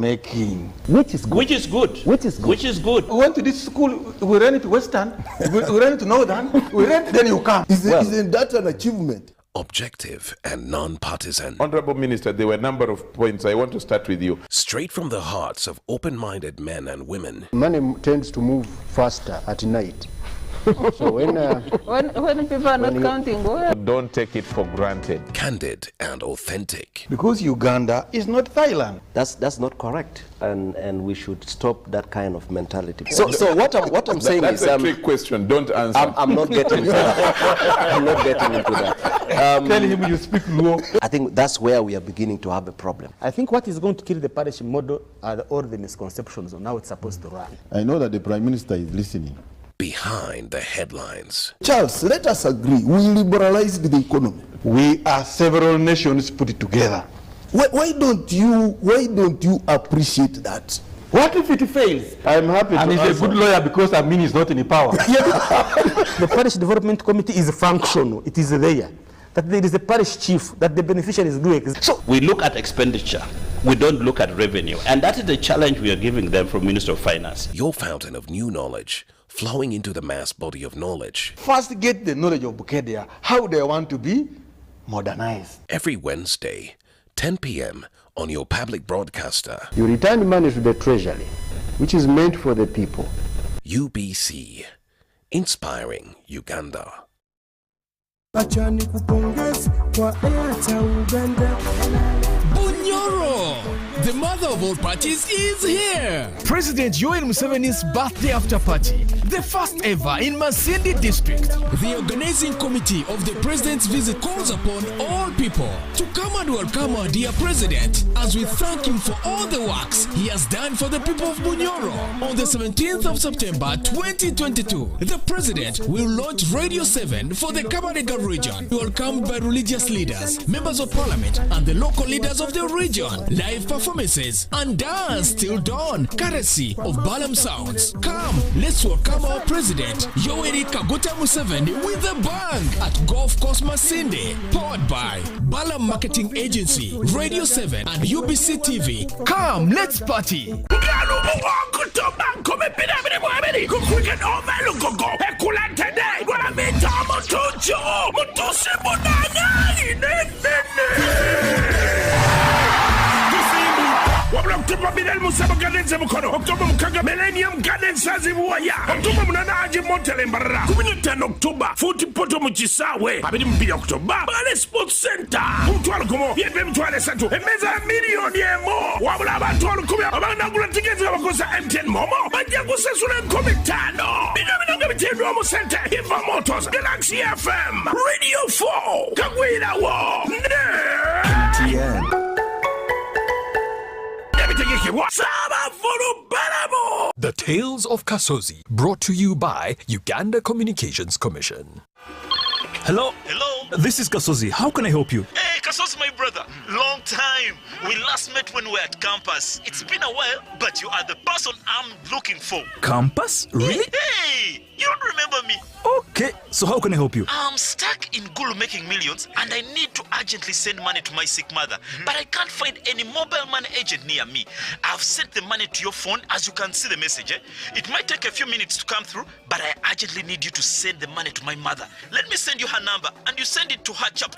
making. Which is good. Which is good. Which is good. Which is good. We went to this school, we ran it to Western, we ran it to Northern, then you come. Isn't that an achievement? Objective and non-partisan. Honorable Minister, there were a number of points. I want to start with you. Straight from the hearts of open-minded men and women. Money tends to move faster at night. So when people are not counting, Don't take it for granted. Candid and authentic. Because Uganda is not Thailand. That's not correct, and we should stop that kind of mentality. So what I'm saying That's is a trick question. Don't answer. I'm not getting into that. I'm not getting into that. Tell him you speak Luo. I think that's where we are beginning to have a problem. I think what is going to kill the parish model are all the misconceptions on how it's supposed to run. I know that the Prime Minister is listening. Behind the headlines. Charles, let us agree. We liberalized the economy. We are several nations put together. Why don't you appreciate that? What if it fails? I'm happy And to he's answer. a good lawyer because Amin is not in power. The parish development committee is functional. It is there. That there is a parish chief, that the beneficiary is doing. So we look at expenditure. We don't look at revenue. And that is the challenge we are giving them from Minister of Finance. Your fountain of new knowledge, flowing into the mass body of knowledge. First get the knowledge of Bukedia, how they want to be modernized. Every Wednesday, 10 p.m. on your public broadcaster. You return money to the treasury, which is meant for the people. UBC, inspiring Uganda. Bunyoro, the mother of all parties, is here. President Yoweri Museveni's birthday after party, the first ever in Masindi district. The organizing committee of the president's visit calls upon all people to come and welcome our dear president as we thank him for all the works he has done for the people of Bunyoro. On the 17th of September 2022, the president will launch Radio 7 for the Kabarega region, welcomed by religious leaders, members of parliament, and the local leaders of the region. Live performances and dance till dawn, courtesy of Balam Sounds. Come, let's welcome our president, Yoweri Kaguta Museveni, with a bang at Golf Course Masinde, powered by Balam Marketing Agency, Radio 7, and UBC TV. Come, let's party. October Bidel Musaba Gardens Mukono, October Mukaga Millennium Gardens Saziwaya, October Munanaji Montelembara, 10 October, 40 Poto Muchisawe, Abidim Bi October, Bale Sports Center, Mutwalo Kumo, Yebem Twale Santo, a meza million yemo, Wabla Batwalo Kumia, Abana tickets of Akosa M10 Momo, Bajagusa Sunan Comitano, Binamina Romo Center, Hiva Motors, Galaxy FM, Radio 4, Kagwina War, The Tales of Kasozi, brought to you by Uganda Communications Commission. Hello? This is Kasozi. How can I help you? Hey, Kasozi, my brother. Long time. We last met when we were at campus. It's been a while, but you are the person I'm looking for. Campus? Really? Hey, you don't remember me? Okay, so how can I help you? I'm stuck in Gulu making millions, and I need to urgently send money to my sick mother. But I can't find any mobile money agent near me. I've sent the money to your phone, as you can see the message. It might take a few minutes to come through, but I urgently need you to send the money to my mother. Let me send you her number, and you send it to her chap.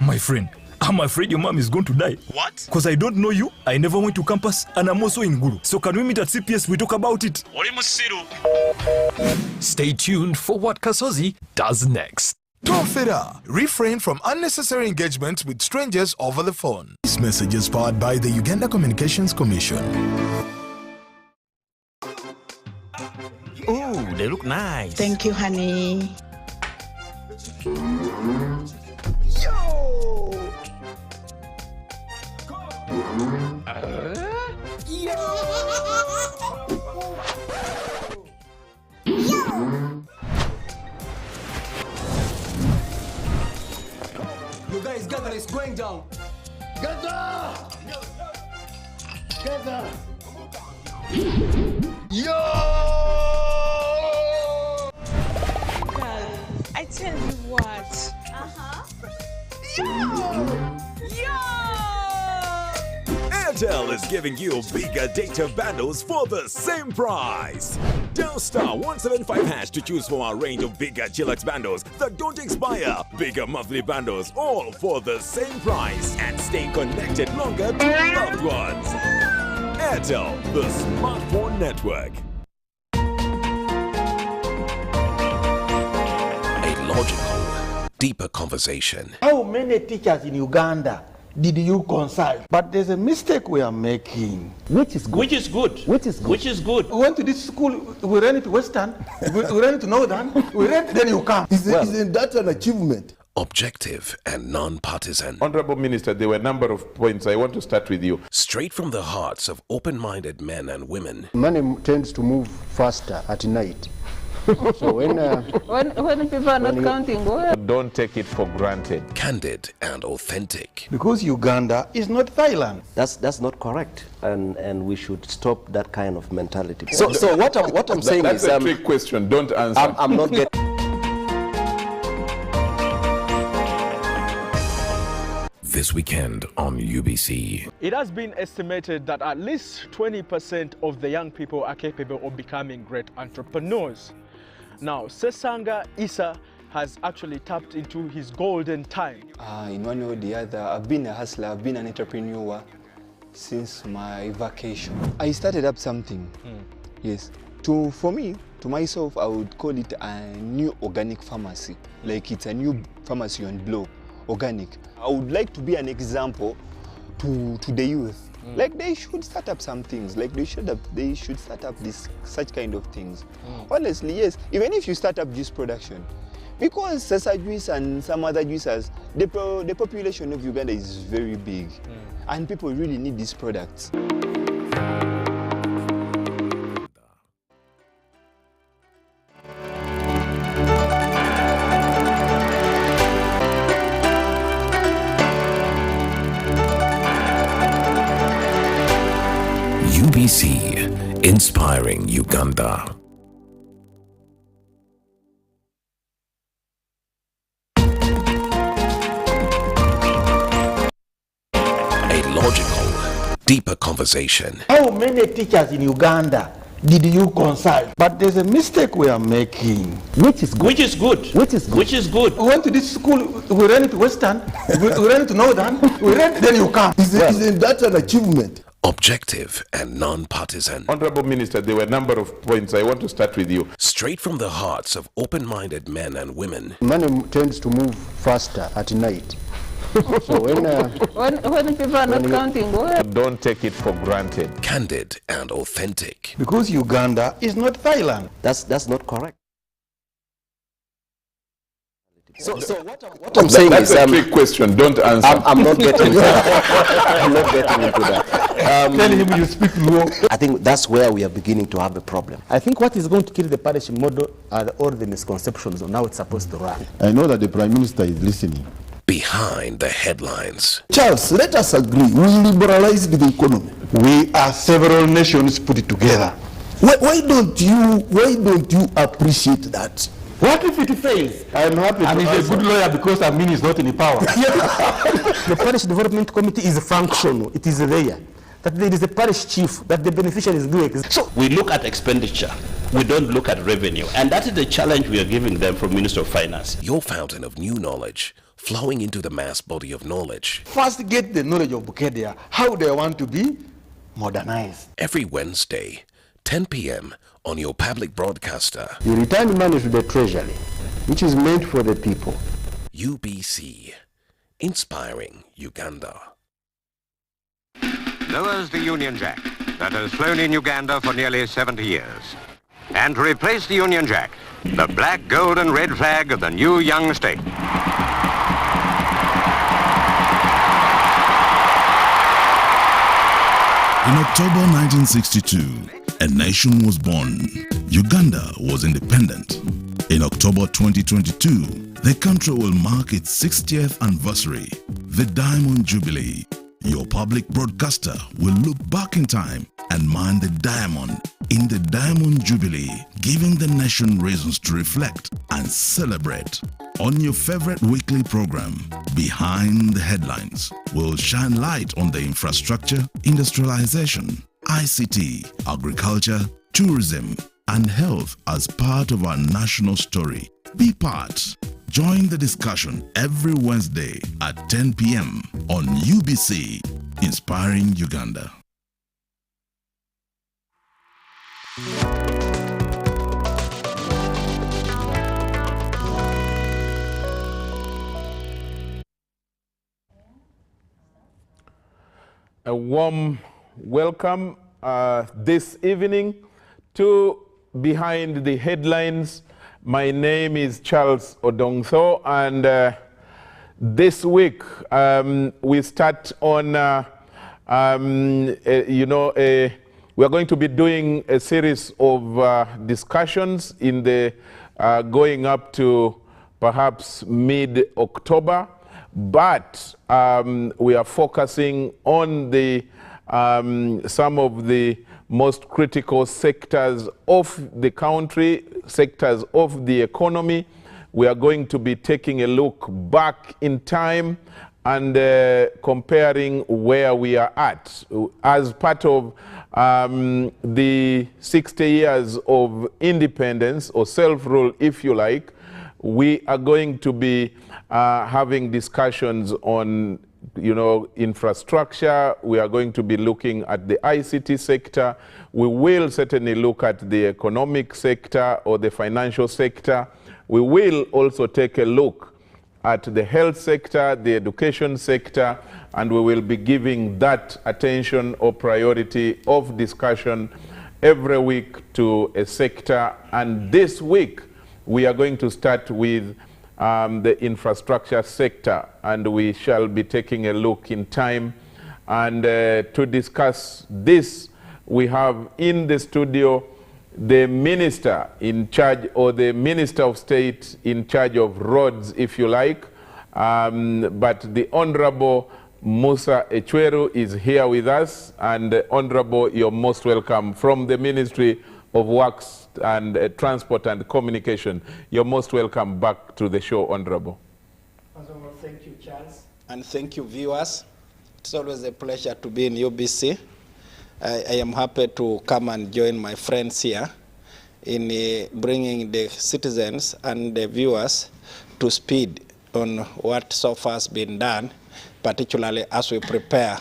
My friend, I'm afraid your mom is going to die. What? Because I don't know you, I never went to campus, and I'm also in Gulu. So can we meet at CPS, we talk about it? Stay tuned for what Kasozi does next. Tofera, refrain from unnecessary engagement with strangers over the phone. This message is powered by the Uganda Communications Commission. Oh, they look nice. Thank you, honey. You guys gather, it's going down. Gather! Gather! Yo! I tell you what. Airtel Airtel is giving you bigger data bundles for the same price. Dial star 175 hash to choose from our range of bigger Chillax bundles that don't expire. Bigger monthly bundles, all for the same price, and stay connected longer to loved ones. Airtel, the smartphone network. A logical, deeper conversation. How many teachers in Uganda did you consult? But there's a mistake we are making. Which is good. Which is good. We went to this school, we ran it Western, we ran it Northern, we ran it, then you come. Isn't that an achievement? Objective and non-partisan. Honorable Minister, there were a number of points. I want to start with you. Straight from the hearts of open-minded men and women. Money tends to move faster at night. So when people are not counting, don't take it for granted. Candid and authentic. Because Uganda is not Thailand. That's not correct, and we should stop that kind of mentality. So what I'm saying that's is a trick question. Don't answer. I'm not getting. This weekend on UBC. It has been estimated that at least 20% of the young people are capable of becoming great entrepreneurs. Now, Sesanga Issa has actually tapped into his golden time. In one way or the other, I've been a hustler, I've been an entrepreneur since my vacation. I started up something, yes. For me, to myself, I would call it a new organic pharmacy. Like it's a new pharmacy on blow, organic. I would like to be an example to the youth. Like they should start up some things. Like they should start up such kind of things. Honestly, yes. Even if you start up juice production, because Sasa juice and some other juicers, the population of Uganda is very big, and people really need these products. UBC, inspiring Uganda. A logical, deeper conversation. How many teachers in Uganda did you consult? But there's a mistake we are making. Which is good. We went to this school, we ran it Western, we ran it Northern, we ran it, then you come. Isn't that an achievement? Objective and non-partisan. Honorable Minister, there were a number of points. I want to start with you. Straight from the hearts of open-minded men and women. Money tends to move faster at night. So when people are not counting, don't take it for granted. Candid and authentic. Because Uganda is not Thailand. That's not correct. So what I'm saying that's is a trick question. Don't answer. I'm not getting into that. I'm not getting into that. Tell him you speak low. I think that's where we are beginning to have a problem. I think what is going to kill the parish model are all the misconceptions on how it's supposed to run. I know that the Prime Minister is listening. Behind the headlines. Charles, let us agree. We liberalized the economy. We are several nations put it together. Why don't you appreciate that? What if it fails? I'm happy. And he's a good lawyer because Amin is not in power. The parish development committee is functional. It is there. That there is a parish chief that the beneficiaries do exist. So we look at expenditure. We don't look at revenue. And that is the challenge we are giving them from Minister of Finance. Your fountain of new knowledge, flowing into the mass body of knowledge. First get the knowledge of Bukedia, how they want to be modernized. Every Wednesday, 10 p.m. on your public broadcaster. You return money to the treasury, which is meant for the people. UBC, inspiring Uganda. Lowers the Union Jack that has flown in Uganda for nearly 70 years. And to replace the Union Jack, the black, gold and red flag of the new young state. In October 1962, a nation was born. Uganda was independent. In October 2022, the country will mark its 60th anniversary, the Diamond Jubilee. Your public broadcaster will look back in time and mine the diamond in the Diamond Jubilee, giving the nation reasons to reflect and celebrate. On your favorite weekly program, Behind the Headlines, we'll shine light on the infrastructure, industrialization, ICT, agriculture, tourism, and health as part of our national story. Be part. Join the discussion every Wednesday at 10 p.m. on UBC, Inspiring Uganda. A warm welcome this evening to Behind the Headlines. My name is Charles Odongtho, and this week we start on, we are going to be doing a series of discussions in the going up to perhaps mid-October. But we are focusing on the some of the most critical sectors of the country, sectors of the economy. We are going to be taking a look back in time and comparing where we are at. As part of the 60 years of independence, or self-rule if you like, we are going to be having discussions on, infrastructure. We are going to be looking at the ICT sector. We will certainly look at the economic sector or the financial sector. We will also take a look at the health sector, the education sector, and we will be giving that attention or priority of discussion every week to a sector. And this week, we are going to start with the infrastructure sector, and we shall be taking a look in time. And to discuss this, we have in the studio the minister in charge, or the Minister of State in charge of roads, if you like. But the Honorable Musa Echweru is here with us. And Honorable, you're most welcome from the Ministry of Works and Transport and Communication. You're most welcome back to the show, Honorable. First of all, thank you, Charles. And thank you, viewers. It's always a pleasure to be in UBC. I am happy to come and join my friends here in bringing the citizens and the viewers to speed on what so far has been done, particularly as we prepare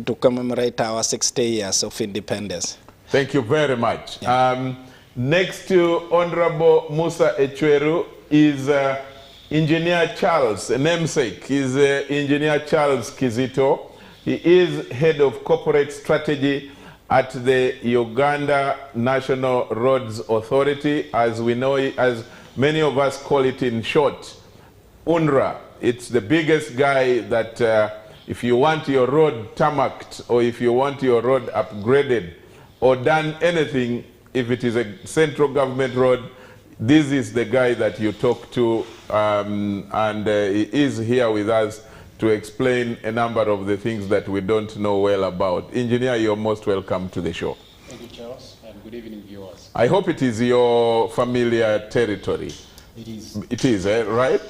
to commemorate our 60 years of independence. Thank you very much. Yeah. Next to Honorable Musa Echweru is Engineer Charles, a namesake. He's Engineer Charles Kizito. He is Head of Corporate Strategy at the Uganda National Roads Authority, as we know it, as many of us call it in short, UNRA. It's the biggest guy that if you want your road tarmacked, or if you want your road upgraded, or done anything, if it is a central government road, this is the guy that you talk to, and he is here with us to explain a number of the things that we don't know well about. Engineer, you're most welcome to the show. Thank you, Charles, and good evening, viewers. I hope it is your familiar territory. It is. It is, right?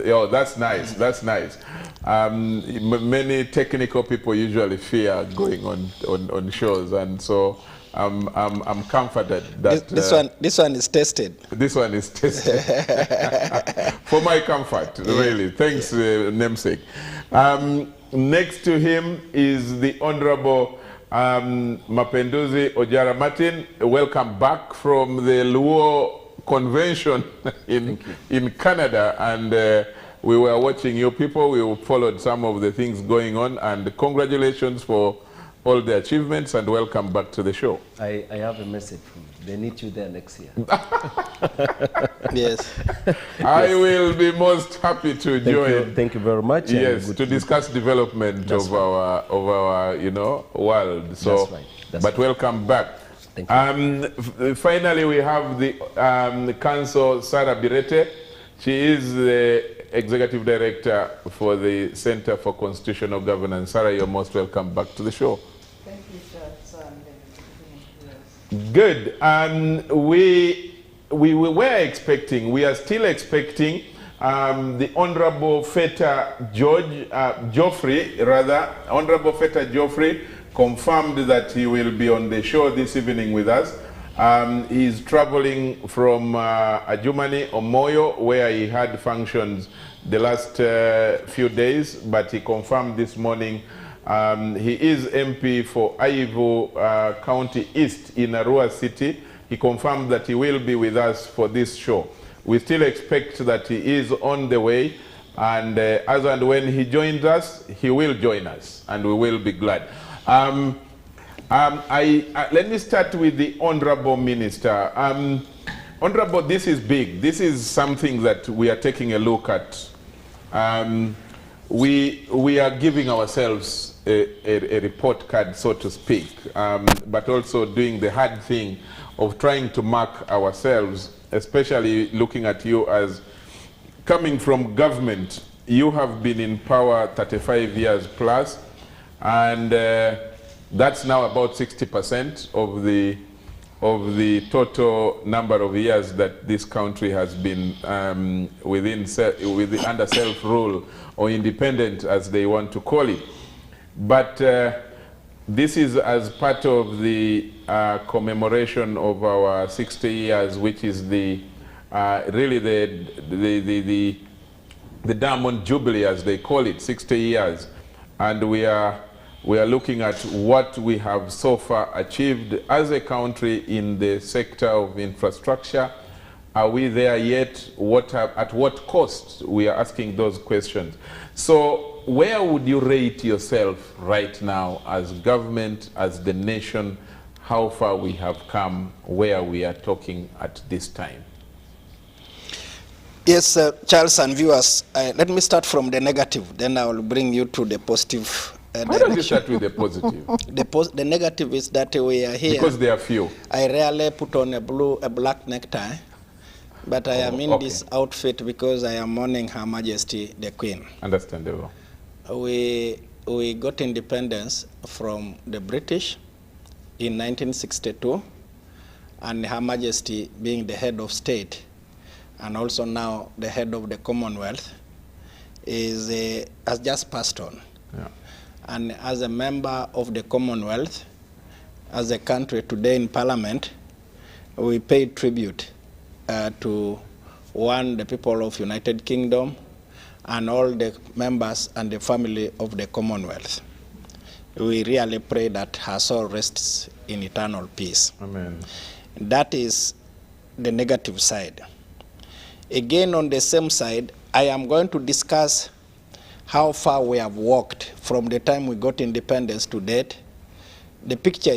Oh, that's nice. That's nice. Many technical people usually fear going on shows, and so I'm comforted that this one is tested. This one is tested for my comfort, really. Thanks, namesake. Next to him is the Honorable Mapenduzi Ojara Martin. Welcome back from the Luo Convention in Canada, and we were watching you people. We followed some of the things going on, and congratulations for all the achievements, and welcome back to the show. I have a message from you. They need you there next year. Yes. I will be most happy to join. Thank you very much. Yes, to discuss development of our world. So, that's right. But welcome back. Thank you. Finally, we have the Council Sarah Birete. She is the Executive Director for the Center for Constitutional Governance. Sarah, you're most welcome back to the show. Thank you, sir. Good. We were expecting, we are still expecting The Honorable Feta Honorable Feta Geoffrey confirmed that he will be on the show this evening with us. He's traveling from Adjumani, Omoyo, where he had functions the last few days, but he confirmed this morning he is MP for Aivu County East in Arua City. He confirmed that he will be with us for this show. We still expect that he is on the way, and as and when he joins us, he will join us, and we will be glad. Let me start with the Honorable Minister. Honorable, this is big. This is something that we are taking a look at. We are giving ourselves a report card, so to speak, but also doing the hard thing of trying to mark ourselves, especially looking at you as coming from government. You have been in power 35 years plus, and that's now about 60% of the total number of years that this country has been under self-rule or independent, as they want to call it. But this is as part of the commemoration of our 60 years, which is really the Diamond Jubilee, as they call it, 60 years. And we are looking at what we have so far achieved as a country in the sector of infrastructure. Are we there yet? At what cost? We are asking those questions. So where would you rate yourself right now as government, as the nation, how far we have come, where we are talking at this time? Yes, Charles and viewers, let me start from the negative, then I will bring you to the positive. Why don't you start with the positive? The negative is that we are here. Because there are few. I rarely put on a black necktie, but I am in this outfit because I am mourning Her Majesty the Queen. Understandable. We got independence from the British in 1962, and Her Majesty being the head of state and also now the head of the Commonwealth has just passed on. Yeah. And as a member of the Commonwealth, as a country today in Parliament, we pay tribute to the people of United Kingdom and all the members and the family of the Commonwealth. We really pray that her soul rests in eternal peace. Amen. That is the negative side. Again, on the same side, I am going to discuss how far we have walked from the time we got independence to date. The picture